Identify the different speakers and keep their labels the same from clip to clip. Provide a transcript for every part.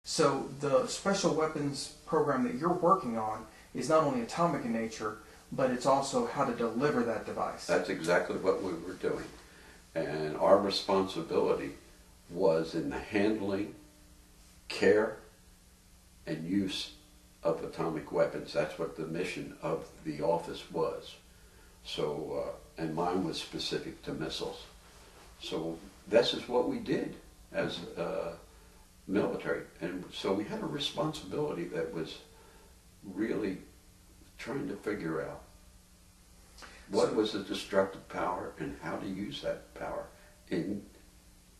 Speaker 1: So the special weapons program that you're working on is not only atomic in nature, but it's also how to deliver that device.
Speaker 2: That's exactly what we were doing. And our responsibility was in the handling, care, and use of atomic weapons. That's what the mission of the office was. So, and mine was specific to missiles. So this is what we did as military. And so we had a responsibility that was really trying to figure out what was the destructive power and how to use that power in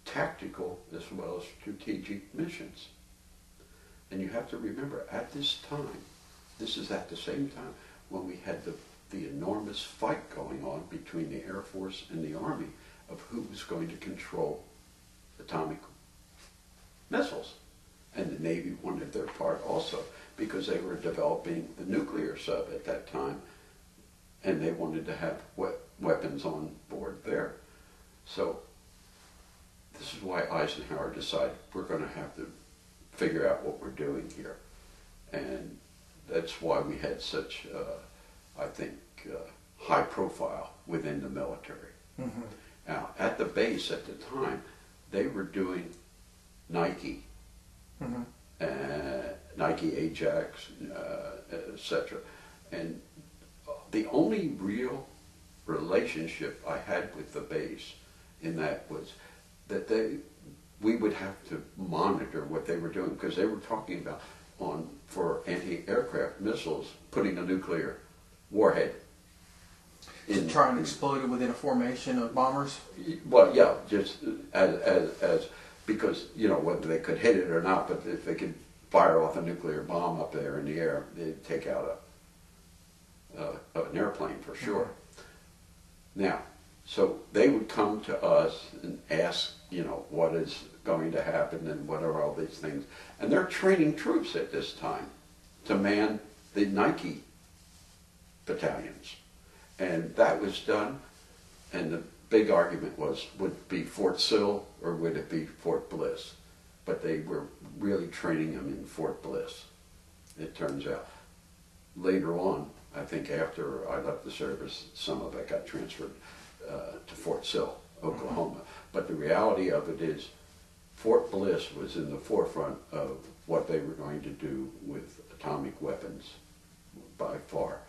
Speaker 2: tactical as well as strategic missions. And you have to remember, at this time, this is at the same time when we had the enormous fight going on between the Air Force and the Army of who was going to control atomic missiles. And the Navy wanted their part also, because they were developing the nuclear sub at that time, and they wanted to have weapons on board there. So this is why Eisenhower decided we're going to have to figure out what we're doing here. And that's why we had such, I think, high profile within the military.
Speaker 1: Mm-hmm.
Speaker 2: Now, at the base at the time, they were doing Nike,
Speaker 1: Mm-hmm.
Speaker 2: Nike Ajax, etc. And the only real relationship I had with the base in that was that we would have to monitor what they were doing, because they were talking about for anti-aircraft missiles putting a nuclear warhead
Speaker 1: to try and explode it within a formation of bombers.
Speaker 2: Well, yeah, just as because, you know, whether they could hit it or not, but if they could fire off a nuclear bomb up there in the air, they'd take out an airplane for sure. Mm-hmm. Now, so they would come to us and ask, you know, what is going to happen and what are all these things. And they're training troops at this time to man the Nike battalions. And that was done, and the big argument was, would it be Fort Sill or would it be Fort Bliss? But they were really training them in Fort Bliss, it turns out. Later on, I think after I left the service, some of it got transferred to Fort Sill, Oklahoma. Mm-hmm. But the reality of it is, Fort Bliss was in the forefront of what they were going to do with atomic weapons by far.